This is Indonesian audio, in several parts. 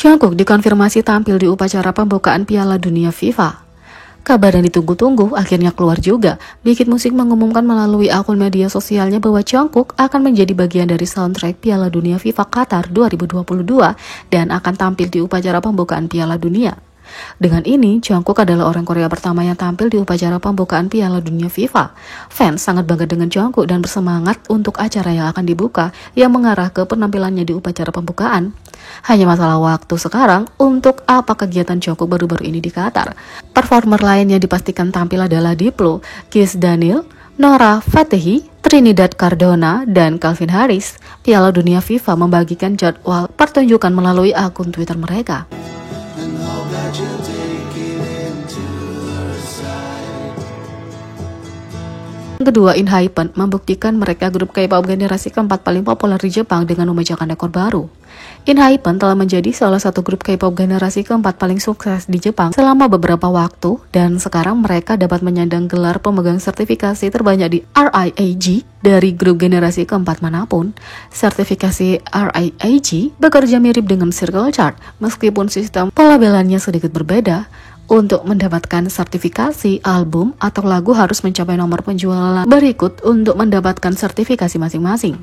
Jungkook dikonfirmasi tampil di upacara pembukaan Piala Dunia FIFA. Kabar yang ditunggu-tunggu akhirnya keluar juga. Bigit Musik mengumumkan melalui akun media sosialnya bahwa Jungkook akan menjadi bagian dari soundtrack Piala Dunia FIFA Qatar 2022 dan akan tampil di upacara pembukaan Piala Dunia. Dengan ini, Jungkook adalah orang Korea pertama yang tampil di upacara pembukaan Piala Dunia FIFA. Fans sangat bangga dengan Jungkook dan bersemangat untuk acara yang akan dibuka yang mengarah ke penampilannya di upacara pembukaan. Hanya masalah waktu sekarang untuk apa kegiatan Jungkook baru-baru ini di Qatar. Performer lain yang dipastikan tampil adalah Diplo, Kiss Daniel, Nora Fatehi, Trinidad Cardona, dan Calvin Harris. Piala Dunia FIFA membagikan jadwal pertunjukan melalui akun Twitter mereka. Kedua, ENHYPEN membuktikan mereka grup K-pop generasi keempat paling populer di Jepang dengan memecahkan rekor baru. ENHYPEN telah menjadi salah satu grup K-pop generasi keempat paling sukses di Jepang selama beberapa waktu, dan sekarang mereka dapat menyandang gelar pemegang sertifikasi terbanyak di RIAG dari grup generasi keempat manapun. Sertifikasi RIAG bekerja mirip dengan Circle Chart, meskipun sistem pelabelannya sedikit berbeda. Untuk mendapatkan sertifikasi, album atau lagu harus mencapai nomor penjualan berikut untuk mendapatkan sertifikasi masing-masing.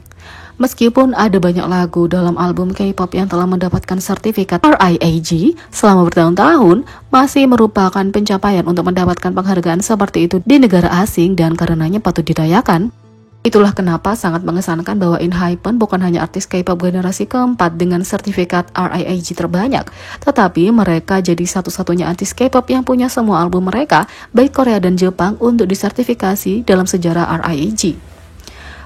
Meskipun ada banyak lagu dalam album K-pop yang telah mendapatkan sertifikat RIAG selama bertahun-tahun, masih merupakan pencapaian untuk mendapatkan penghargaan seperti itu di negara asing dan karenanya patut dirayakan. Itulah kenapa sangat mengesankan bahwa ENHYPEN bukan hanya artis K-pop generasi keempat dengan sertifikat RIAG terbanyak, tetapi mereka jadi satu-satunya artis K-pop yang punya semua album mereka, baik Korea dan Jepang, untuk disertifikasi dalam sejarah RIAG.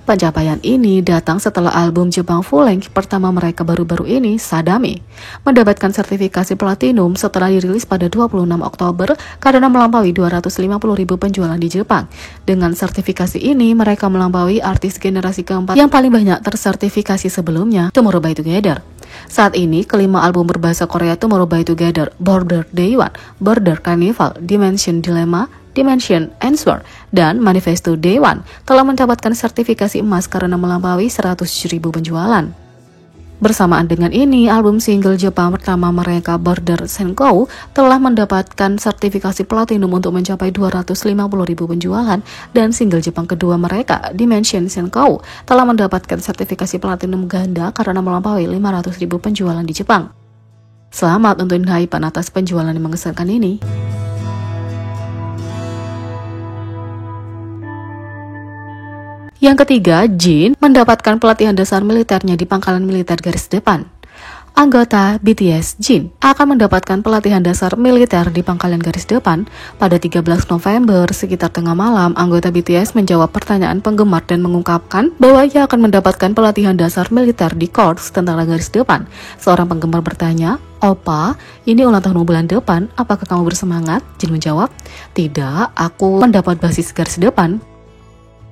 Pencapaian ini datang setelah album Jepang full length pertama mereka baru-baru ini, Sadame, mendapatkan sertifikasi platinum setelah dirilis pada 26 Oktober karena melampaui 250.000 penjualan di Jepang. Dengan sertifikasi ini, mereka melampaui artis generasi keempat yang paling banyak tersertifikasi sebelumnya, Tomorrow by Together. Saat ini, kelima album berbahasa Korea Tomorrow by Together, Border Day One, Border Carnival, Dimension Dilemma, Dimension Answer, dan Manifesto Day One telah mendapatkan sertifikasi emas karena melampaui 100.000 penjualan. Bersamaan dengan ini, album single Jepang pertama mereka, Border Senkou, telah mendapatkan sertifikasi platinum untuk mencapai 250.000 penjualan, dan single Jepang kedua mereka, Dimension Senkou, telah mendapatkan sertifikasi platinum ganda karena melampaui 500.000 penjualan di Jepang. Selamat untuk ENHYPEN atas penjualan yang mengesankan ini. Yang ketiga, Jin mendapatkan pelatihan dasar militernya di pangkalan militer garis depan. Anggota BTS Jin akan mendapatkan pelatihan dasar militer di pangkalan garis depan. Pada 13 November, sekitar tengah malam, anggota BTS menjawab pertanyaan penggemar dan mengungkapkan bahwa ia akan mendapatkan pelatihan dasar militer di Korps Tentara Garis Depan. Seorang penggemar bertanya, "Opa, ini ulang tahun bulan depan, apakah kamu bersemangat?" Jin menjawab, "Tidak, aku mendapat basis garis depan."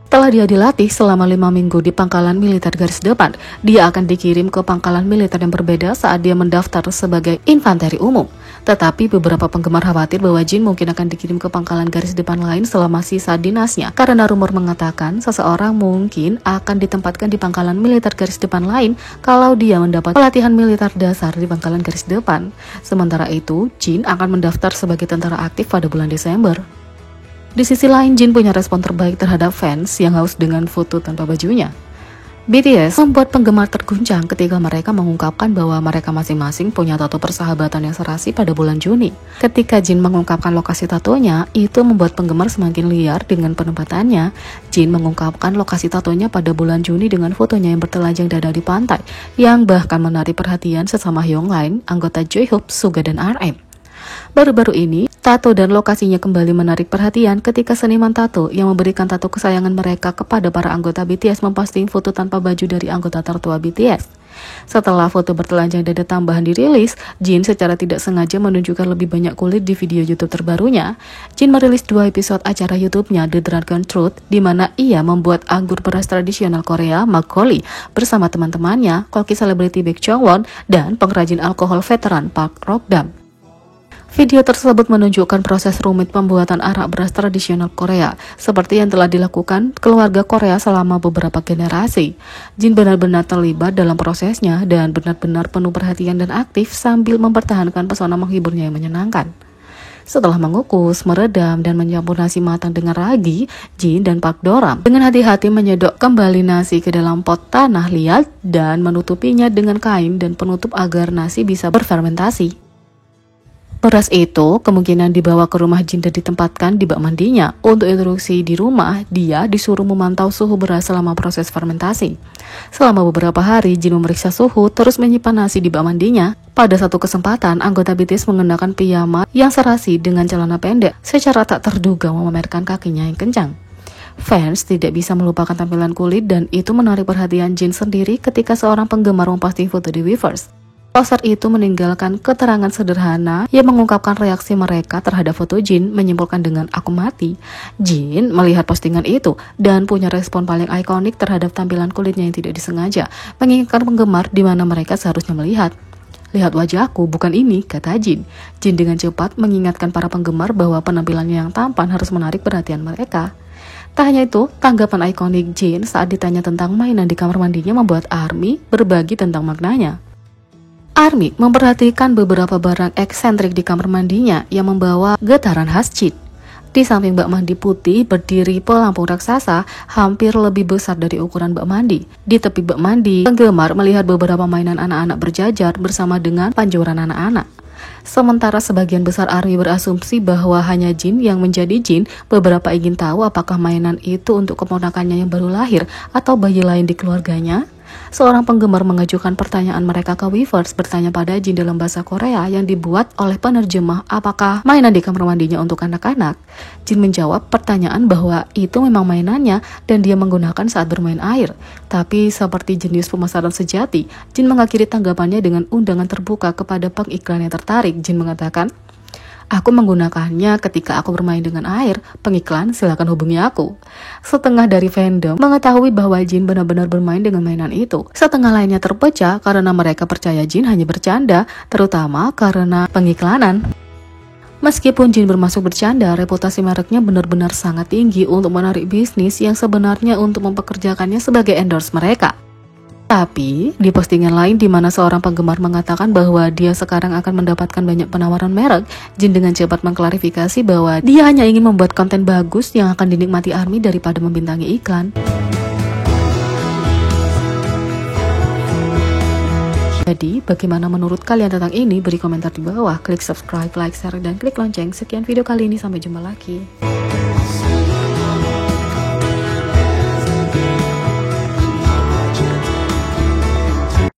Setelah dia dilatih selama 5 minggu di pangkalan militer garis depan, dia akan dikirim ke pangkalan militer yang berbeda saat dia mendaftar sebagai infanteri umum. Tetapi beberapa penggemar khawatir bahwa Jin mungkin akan dikirim ke pangkalan garis depan lain selama sisa dinasnya, karena rumor mengatakan seseorang mungkin akan ditempatkan di pangkalan militer garis depan lain kalau dia mendapat pelatihan militer dasar di pangkalan garis depan. Sementara itu, Jin akan mendaftar sebagai tentara aktif pada bulan Desember. Di sisi lain, Jin punya respon terbaik terhadap fans yang haus dengan foto tanpa bajunya. BTS membuat penggemar terguncang ketika mereka mengungkapkan bahwa mereka masing-masing punya tato persahabatan yang serasi pada bulan Juni. Ketika Jin mengungkapkan lokasi tatonya, itu membuat penggemar semakin liar dengan penempatannya. Jin mengungkapkan lokasi tatonya pada bulan Juni dengan fotonya yang bertelanjang dada di pantai, yang bahkan menarik perhatian sesama Hyunglain, anggota J-Hope, Suga, dan RM. Baru-baru ini, tato dan lokasinya kembali menarik perhatian ketika seniman tato yang memberikan tato kesayangan mereka kepada para anggota BTS memposting foto tanpa baju dari anggota tertua BTS. Setelah foto bertelanjang dada tambahan dirilis, Jin secara tidak sengaja menunjukkan lebih banyak kulit di video YouTube terbarunya. Jin merilis 2 episode acara YouTube-nya The Dragon Truth, di mana ia membuat anggur beras tradisional Korea, makgeolli, bersama teman-temannya, koki selebriti Baek Jong-won, dan pengrajin alkohol veteran Park Rok-dam. Video tersebut menunjukkan proses rumit pembuatan arak beras tradisional Korea, seperti yang telah dilakukan keluarga Korea selama beberapa generasi. Jin benar-benar terlibat dalam prosesnya dan benar-benar penuh perhatian dan aktif sambil mempertahankan pesona menghiburnya yang menyenangkan. Setelah mengukus, meredam, dan mencampur nasi matang dengan ragi, Jin dan Park Doram dengan hati-hati menyedok kembali nasi ke dalam pot tanah liat dan menutupinya dengan kain dan penutup agar nasi bisa berfermentasi. Beras itu kemungkinan dibawa ke rumah Jin dan ditempatkan di bak mandinya. Untuk instruksi di rumah, dia disuruh memantau suhu beras selama proses fermentasi. Selama beberapa hari, Jin memeriksa suhu, terus menyimpan nasi di bak mandinya. Pada satu kesempatan, anggota BTS mengenakan piyama yang serasi dengan celana pendek, secara tak terduga memamerkan kakinya yang kencang. Fans tidak bisa melupakan tampilan kulit dan itu menarik perhatian Jin sendiri ketika seorang penggemar memposting foto di Weverse. Poster itu meninggalkan keterangan sederhana yang mengungkapkan reaksi mereka terhadap foto Jin, menyimpulkan dengan "aku mati". Jin melihat postingan itu dan punya respon paling ikonik terhadap tampilan kulitnya yang tidak disengaja, mengingatkan penggemar di mana mereka seharusnya melihat. "Lihat wajahku, bukan ini," kata Jin. Jin dengan cepat mengingatkan para penggemar bahwa penampilannya yang tampan harus menarik perhatian mereka. Tak hanya itu, tanggapan ikonik Jin saat ditanya tentang mainan di kamar mandinya membuat ARMY berbagi tentang maknanya. ARMY memperhatikan beberapa barang eksentrik di kamar mandinya yang membawa getaran khas Jin. Di samping bak mandi putih berdiri pelampung raksasa hampir lebih besar dari ukuran bak mandi. Di tepi bak mandi, penggemar melihat beberapa mainan anak-anak berjajar bersama dengan panjuran anak-anak. Sementara sebagian besar ARMY berasumsi bahwa hanya Jin yang menjadi Jin, beberapa ingin tahu apakah mainan itu untuk keponakannya yang baru lahir atau bayi lain di keluarganya. Seorang penggemar mengajukan pertanyaan mereka ke Weverse, bertanya pada Jin dalam bahasa Korea yang dibuat oleh penerjemah apakah mainan di kamar mandinya untuk anak-anak. Jin menjawab pertanyaan bahwa itu memang mainannya dan dia menggunakan saat bermain air. Tapi seperti jenius pemasaran sejati, Jin mengakhiri tanggapannya dengan undangan terbuka kepada pengiklan yang tertarik. Jin mengatakan, "Aku menggunakannya ketika aku bermain dengan air. Pengiklan, silakan hubungi aku." Setengah dari fandom mengetahui bahwa Jin benar-benar bermain dengan mainan itu. Setengah lainnya terpecah karena mereka percaya Jin hanya bercanda, terutama karena pengiklanan. Meskipun Jin bermaksud bercanda, reputasi mereknya benar-benar sangat tinggi untuk menarik bisnis yang sebenarnya untuk mempekerjakannya sebagai endorse mereka. Tapi, di postingan lain di mana seorang penggemar mengatakan bahwa dia sekarang akan mendapatkan banyak penawaran merek, Jin dengan cepat mengklarifikasi bahwa dia hanya ingin membuat konten bagus yang akan dinikmati ARMY daripada membintangi iklan. Jadi, bagaimana menurut kalian tentang ini? Beri komentar di bawah, klik subscribe, like, share, dan klik lonceng. Sekian video kali ini, sampai jumpa lagi.